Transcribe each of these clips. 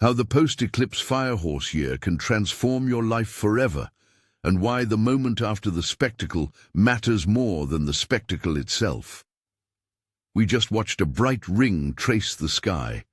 How the post-eclipse firehorse year can transform your life forever, and why the moment after the spectacle matters more than the spectacle itself. We just watched a bright ring trace the sky.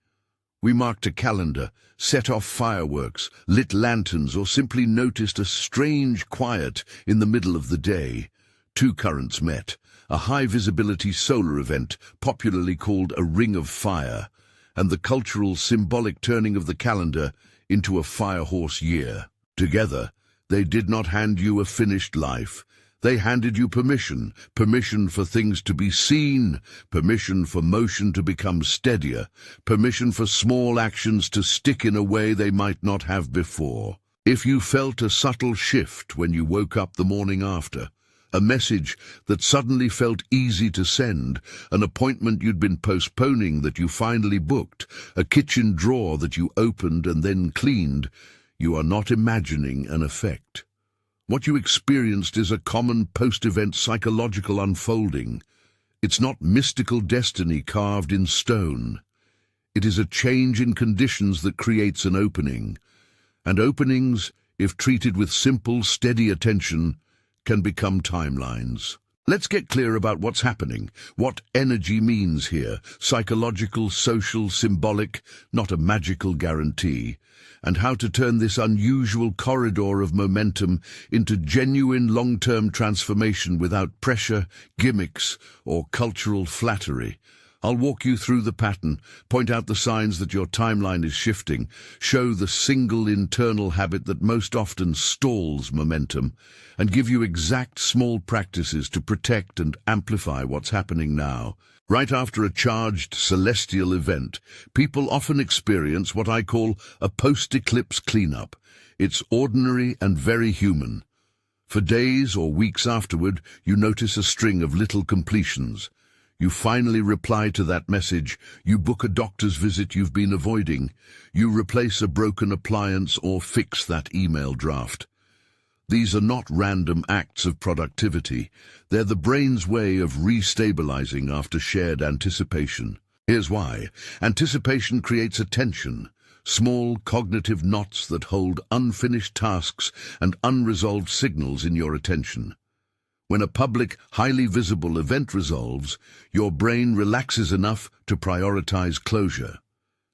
We marked a calendar, set off fireworks, lit lanterns, or simply noticed a strange quiet in the middle of the day. Two currents met, a high-visibility solar event, popularly called a ring of fire, and the cultural symbolic turning of the calendar into a firehorse year. Together, they did not hand you a finished life. They handed you permission, permission for things to be seen, permission for motion to become steadier, permission for small actions to stick in a way they might not have before. If you felt a subtle shift when you woke up the morning after, a message that suddenly felt easy to send, an appointment you'd been postponing that you finally booked, a kitchen drawer that you opened and then cleaned, you are not imagining an effect. What you experienced is a common post-event psychological unfolding. It's not mystical destiny carved in stone. It is a change in conditions that creates an opening. And openings, if treated with simple, steady attention, can become timelines. Let's get clear about what's happening, what energy means here, psychological, social, symbolic, not a magical guarantee, and how to turn this unusual corridor of momentum into genuine long-term transformation without pressure, gimmicks, or cultural flattery. I'll walk you through the pattern, point out the signs that your timeline is shifting, show the single internal habit that most often stalls momentum, and give you exact small practices to protect and amplify what's happening now. Right after a charged celestial event, people often experience what I call a post-eclipse cleanup. It's ordinary and very human. For days or weeks afterward, you notice a string of little completions. You finally reply to that message, you book a doctor's visit you've been avoiding, you replace a broken appliance or fix that email draft. These are not random acts of productivity. They're the brain's way of restabilizing after shared anticipation. Here's why. Anticipation creates attention, small cognitive knots that hold unfinished tasks and unresolved signals in your attention. When a public, highly visible event resolves, your brain relaxes enough to prioritize closure.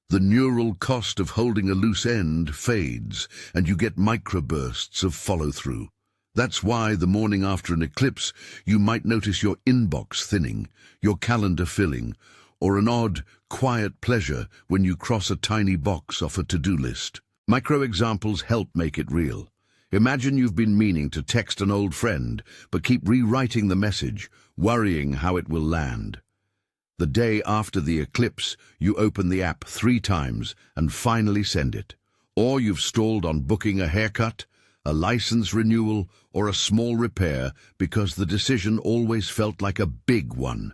The neural cost of holding a loose end fades, and you get microbursts of follow-through. That's why the morning after an eclipse, you might notice your inbox thinning, your calendar filling, or an odd, quiet pleasure when you cross a tiny box off a to-do list. Micro-examples help make it real. Imagine you've been meaning to text an old friend, but keep rewriting the message, worrying how it will land. The day after the eclipse, you open the app 3 times and finally send it. Or you've stalled on booking a haircut, a license renewal, or a small repair because the decision always felt like a big one.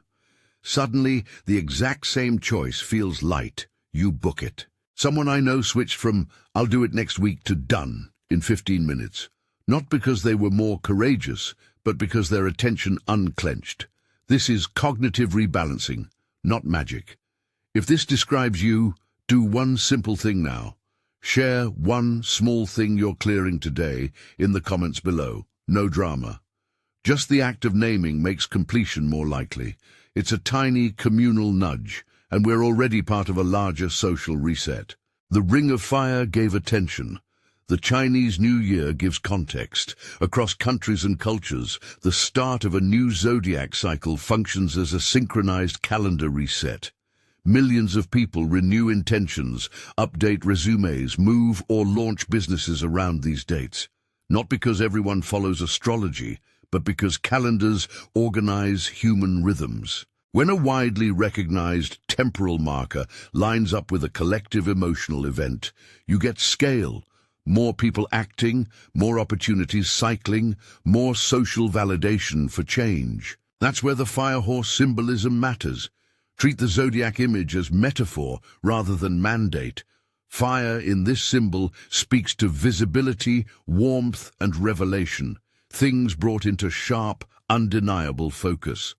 Suddenly, the exact same choice feels light. You book it. Someone I know switched from "I'll do it next week" to "done" in 15 minutes. Not because they were more courageous, but because their attention unclenched. This is cognitive rebalancing, not magic. If this describes you, do one simple thing now. Share one small thing you're clearing today in the comments below. No drama. Just the act of naming makes completion more likely. It's a tiny communal nudge, and we're already part of a larger social reset. The Ring of Fire gave attention. The Chinese New Year gives context. Across countries and cultures, the start of a new zodiac cycle functions as a synchronized calendar reset. Millions of people renew intentions, update resumes, move or launch businesses around these dates. Not because everyone follows astrology, but because calendars organize human rhythms. When a widely recognized temporal marker lines up with a collective emotional event, you get scale. More people acting, more opportunities cycling, more social validation for change. That's where the firehorse symbolism matters. Treat the zodiac image as metaphor rather than mandate. Fire in this symbol speaks to visibility, warmth, and revelation, things brought into sharp, undeniable focus.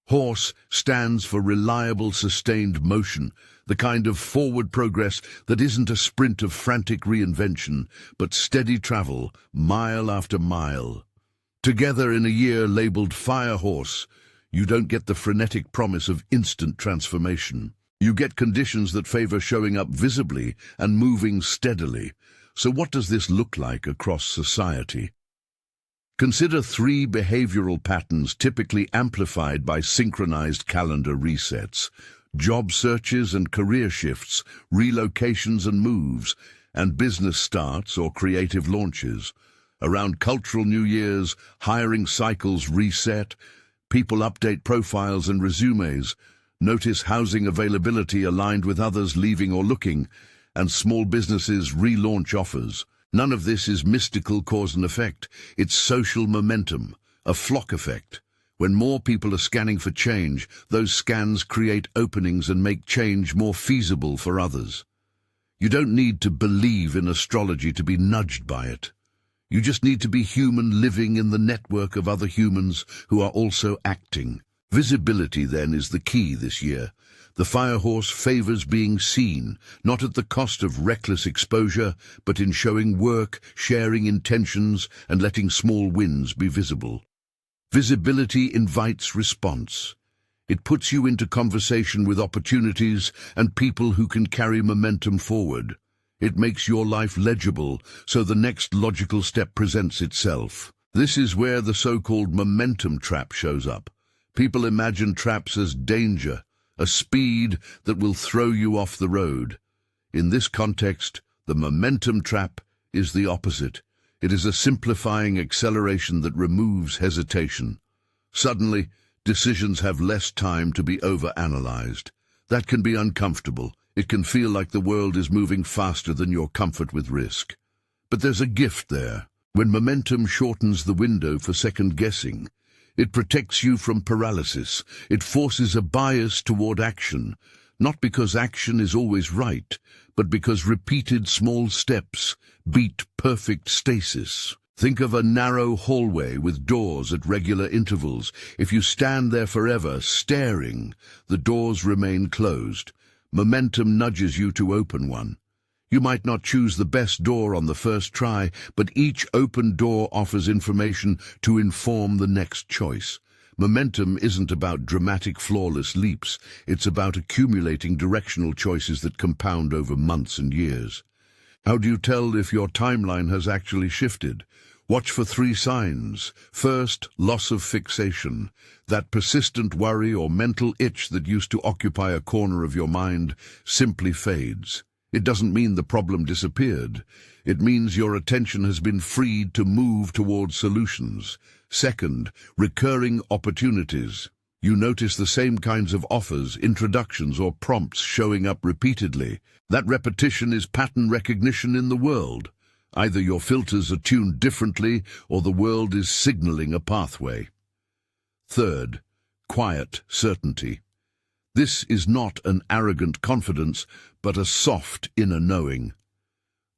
Horse stands for reliable, sustained motion, the kind of forward progress that isn't a sprint of frantic reinvention, but steady travel, mile after mile. Together in a year labeled Fire Horse, you don't get the frenetic promise of instant transformation. You get conditions that favor showing up visibly and moving steadily. So what does this look like across society? Consider three behavioral patterns typically amplified by synchronized calendar resets: job searches and career shifts, relocations and moves, and business starts or creative launches. Around cultural New Year's, hiring cycles reset, people update profiles and resumes, notice housing availability aligned with others leaving or looking, and small businesses relaunch offers. None of this is mystical cause and effect. It's social momentum, a flock effect. When more people are scanning for change, those scans create openings and make change more feasible for others. You don't need to believe in astrology to be nudged by it. You just need to be human, living in the network of other humans who are also acting. Visibility, then, is the key this year. The Fire Horse favors being seen, not at the cost of reckless exposure, but in showing work, sharing intentions, and letting small wins be visible. Visibility invites response. It puts you into conversation with opportunities and people who can carry momentum forward. It makes your life legible, so the next logical step presents itself. This is where the so-called momentum trap shows up. People imagine traps as danger, a speed that will throw you off the road. In this context, the momentum trap is the opposite. It is a simplifying acceleration that removes hesitation. Suddenly, decisions have less time to be overanalyzed. That can be uncomfortable. It can feel like the world is moving faster than your comfort with risk. But there's a gift there. When momentum shortens the window for second-guessing, it protects you from paralysis. It forces a bias toward action, not because action is always right, but because repeated small steps beat perfect stasis. Think of a narrow hallway with doors at regular intervals. If you stand there forever, staring, the doors remain closed. Momentum nudges you to open one. You might not choose the best door on the first try, but each open door offers information to inform the next choice. Momentum isn't about dramatic, flawless leaps. It's about accumulating directional choices that compound over months and years. How do you tell if your timeline has actually shifted? Watch for three signs. First, loss of fixation. That persistent worry or mental itch that used to occupy a corner of your mind simply fades. It doesn't mean the problem disappeared. It means your attention has been freed to move towards solutions. Second, recurring opportunities. You notice the same kinds of offers, introductions, or prompts showing up repeatedly. That repetition is pattern recognition in the world. Either your filters are tuned differently, or the world is signaling a pathway. Third, quiet certainty. This is not an arrogant confidence, but a soft inner knowing.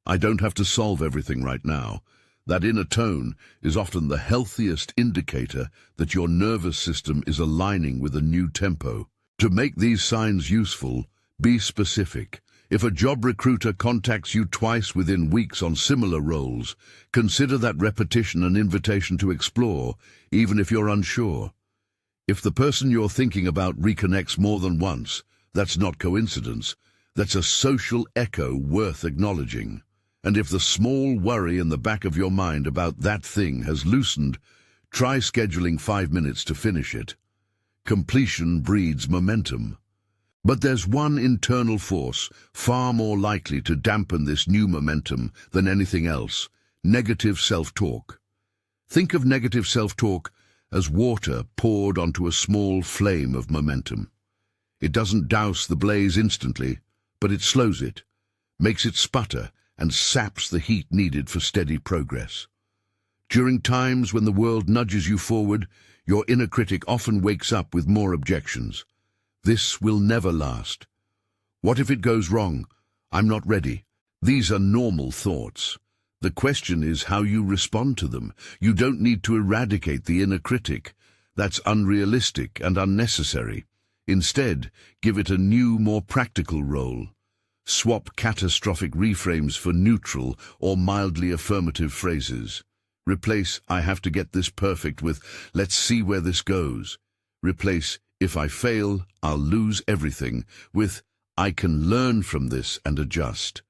I don't have to solve everything right now. That inner tone is often the healthiest indicator that your nervous system is aligning with a new tempo. To make these signs useful, be specific. If a job recruiter contacts you twice within weeks on similar roles, consider that repetition an invitation to explore, even if you're unsure. If the person you're thinking about reconnects more than once, that's not coincidence. That's a social echo worth acknowledging. And if the small worry in the back of your mind about that thing has loosened, try scheduling 5 minutes to finish it. Completion breeds momentum. But there's one internal force far more likely to dampen this new momentum than anything else: negative self-talk. Think of negative self-talk as water poured onto a small flame of momentum. It doesn't douse the blaze instantly, but it slows it, makes it sputter, and saps the heat needed for steady progress. During times when the world nudges you forward, your inner critic often wakes up with more objections. This will never last. What if it goes wrong? I'm not ready. These are normal thoughts. The question is how you respond to them. You don't need to eradicate the inner critic, That's unrealistic and unnecessary. Instead, give it a new, more practical role. Swap catastrophic reframes for neutral or mildly affirmative phrases. Replace "I have to get this perfect" with "let's see where this goes." Replace "if I fail, I'll lose everything" with "I can learn from this and adjust."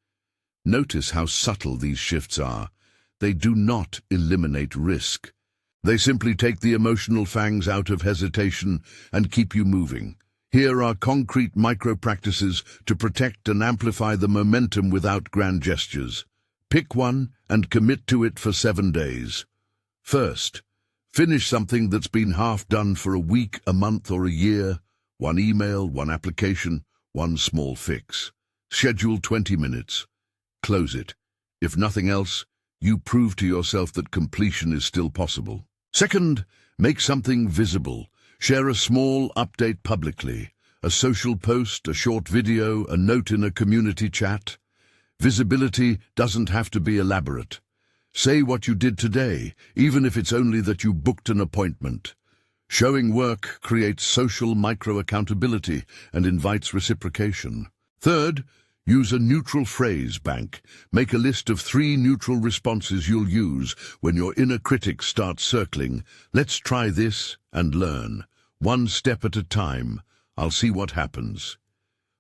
Notice how subtle these shifts are. They do not eliminate risk. They simply take the emotional fangs out of hesitation and keep you moving. Here are concrete micro-practices to protect and amplify the momentum without grand gestures. Pick one and commit to it for 7 days. First, finish something that's been half done for a week, a month, or a year. One email, one application, one small fix. Schedule 20 minutes. Close it. If nothing else, you prove to yourself that completion is still possible. Second, make something visible. Share a small update publicly. A social post, a short video, a note in a community chat. Visibility doesn't have to be elaborate. Say what you did today, even if it's only that you booked an appointment. Showing work creates social micro-accountability and invites reciprocation. Third, use a neutral phrase bank. Make a list of 3 neutral responses you'll use when your inner critic starts circling. "Let's try this and learn. One step at a time. I'll see what happens."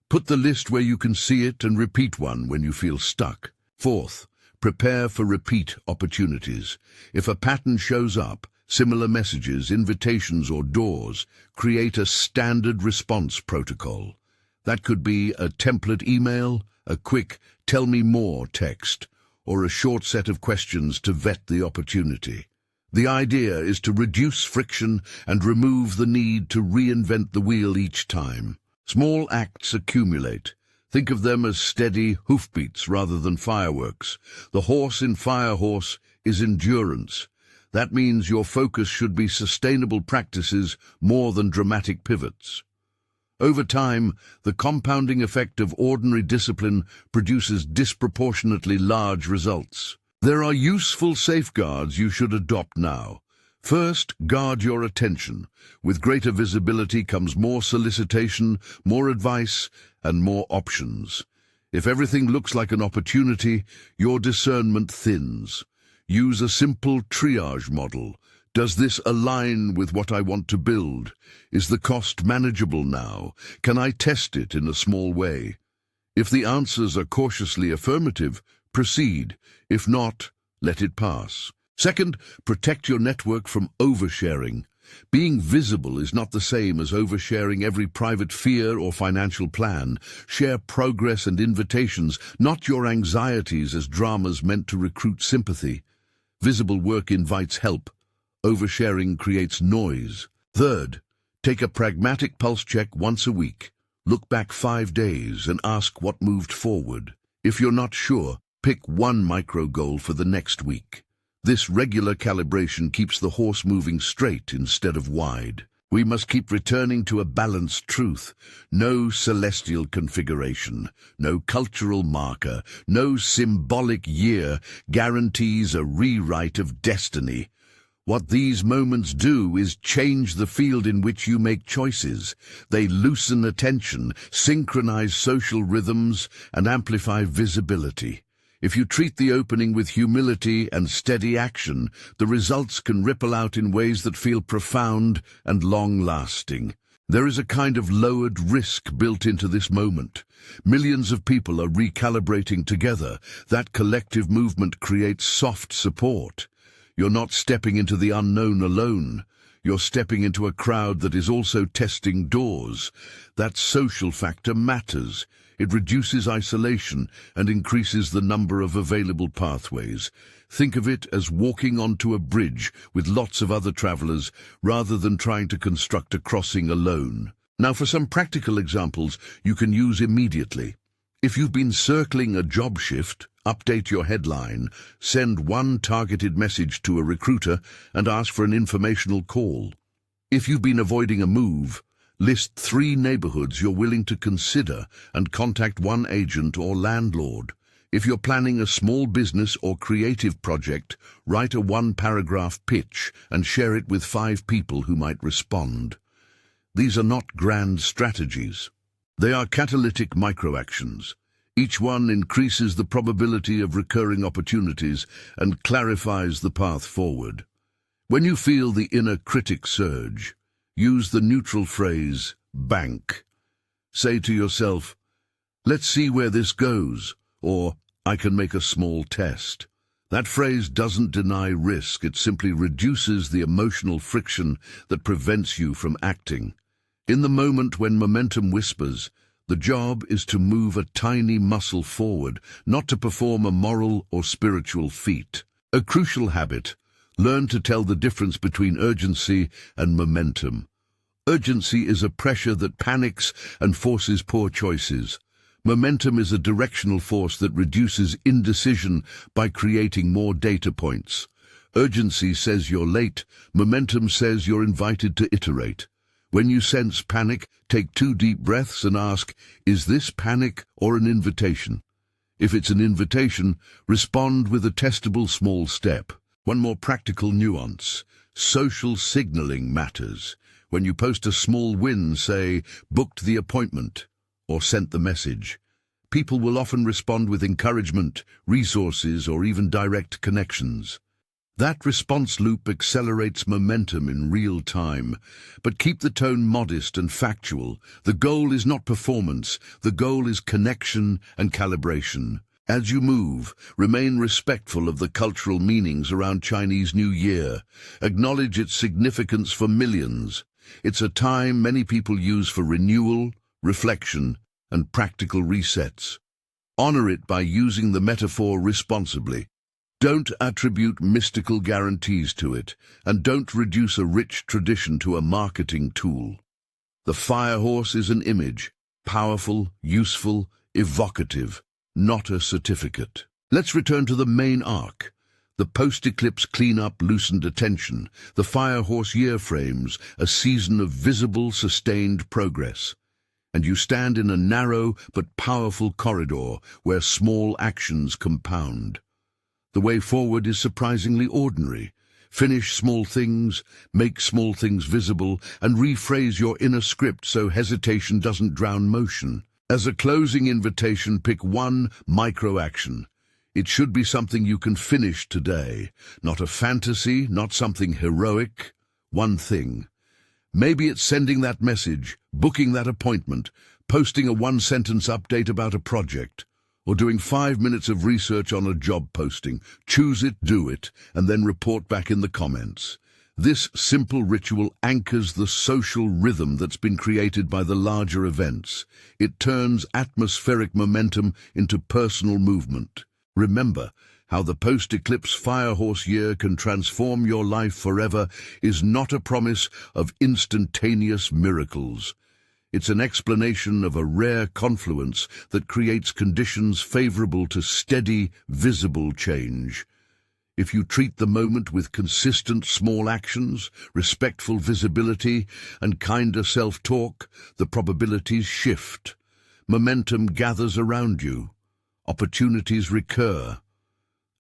Put the list where you can see it and repeat one when you feel stuck. Fourth, prepare for repeat opportunities. If a pattern shows up, similar messages, invitations, or doors, create a standard response protocol. That could be a template email, a quick "tell me more" text, or a short set of questions to vet the opportunity. The idea is to reduce friction and remove the need to reinvent the wheel each time. Small acts accumulate. Think of them as steady hoofbeats rather than fireworks. The horse in Firehorse is endurance. That means your focus should be sustainable practices more than dramatic pivots. Over time, the compounding effect of ordinary discipline produces disproportionately large results. There are useful safeguards you should adopt now. First, guard your attention. With greater visibility comes more solicitation, more advice, and more options. If everything looks like an opportunity, your discernment thins. Use a simple triage model. Does this align with what I want to build? Is the cost manageable now? Can I test it in a small way? If the answers are cautiously affirmative, proceed. If not, let it pass. Second, protect your network from oversharing. Being visible is not the same as oversharing every private fear or financial plan. Share progress and invitations, not your anxieties as dramas meant to recruit sympathy. Visible work invites help. Oversharing creates noise. Third, take a pragmatic pulse check once a week. Look back 5 days and ask what moved forward. If you're not sure, pick one micro goal for the next week. This regular calibration keeps the horse moving straight instead of wide. We must keep returning to a balanced truth. No celestial configuration, no cultural marker, no symbolic year guarantees a rewrite of destiny. What these moments do is change the field in which you make choices. They loosen attention, synchronize social rhythms, and amplify visibility. If you treat the opening with humility and steady action, the results can ripple out in ways that feel profound and long-lasting. There is a kind of lowered risk built into this moment. Millions of people are recalibrating together. That collective movement creates soft support. You're not stepping into the unknown alone. You're stepping into a crowd that is also testing doors. That social factor matters. It reduces isolation and increases the number of available pathways. Think of it as walking onto a bridge with lots of other travelers rather than trying to construct a crossing alone. Now for some practical examples you can use immediately. If you've been circling a job shift, update your headline, send one targeted message to a recruiter, and ask for an informational call. If you've been avoiding a move, list 3 neighborhoods you're willing to consider and contact one agent or landlord. If you're planning a small business or creative project, write a one-paragraph pitch and share it with 5 people who might respond. These are not grand strategies. They are catalytic microactions. Each one increases the probability of recurring opportunities and clarifies the path forward. When you feel the inner critic surge, use the neutral phrase, bank. Say to yourself, let's see where this goes, or I can make a small test. That phrase doesn't deny risk, it simply reduces the emotional friction that prevents you from acting. In the moment when momentum whispers, the job is to move a tiny muscle forward, not to perform a moral or spiritual feat. A crucial habit: learn to tell the difference between urgency and momentum. Urgency is a pressure that panics and forces poor choices. Momentum is a directional force that reduces indecision by creating more data points. Urgency says you're late, momentum says you're invited to iterate. When you sense panic, take 2 deep breaths and ask, is this panic or an invitation? If it's an invitation, respond with a testable small step. One more practical nuance: social signaling matters. When you post a small win, say, booked the appointment, or sent the message, people will often respond with encouragement, resources, or even direct connections. That response loop accelerates momentum in real time, but keep the tone modest and factual. The goal is not performance, the goal is connection and calibration. As you move, remain respectful of the cultural meanings around Chinese New Year. Acknowledge its significance for millions. It's a time many people use for renewal, reflection, and practical resets. Honor it by using the metaphor responsibly. Don't attribute mystical guarantees to it, and don't reduce a rich tradition to a marketing tool. The fire horse is an image, powerful, useful, evocative, not a certificate. Let's return to the main arc. The post-eclipse cleanup loosened attention. The fire horse year frames a season of visible, sustained progress. And you stand in a narrow but powerful corridor where small actions compound. The way forward is surprisingly ordinary. Finish small things, make small things visible, and rephrase your inner script so hesitation doesn't drown motion. As a closing invitation, pick one micro-action. It should be something you can finish today. Not a fantasy, not something heroic. One thing. Maybe it's sending that message, booking that appointment, posting a 1-sentence update about a project, or doing 5 minutes of research on a job posting. Choose it, do it, and then report back in the comments. This simple ritual anchors the social rhythm that's been created by the larger events. It turns atmospheric momentum into personal movement. Remember, how the post-eclipse fire horse year can transform your life forever is not a promise of instantaneous miracles. It's an explanation of a rare confluence that creates conditions favorable to steady, visible change. If you treat the moment with consistent small actions, respectful visibility, and kinder self-talk, the probabilities shift. Momentum gathers around you. Opportunities recur.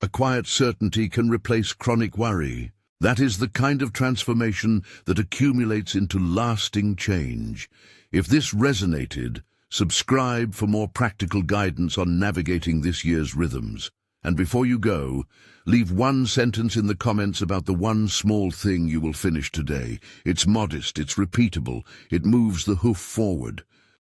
A quiet certainty can replace chronic worry. That is the kind of transformation that accumulates into lasting change. If this resonated, subscribe for more practical guidance on navigating this year's rhythms. And before you go, leave 1 sentence in the comments about the one small thing you will finish today. It's modest, it's repeatable, it moves the hoof forward.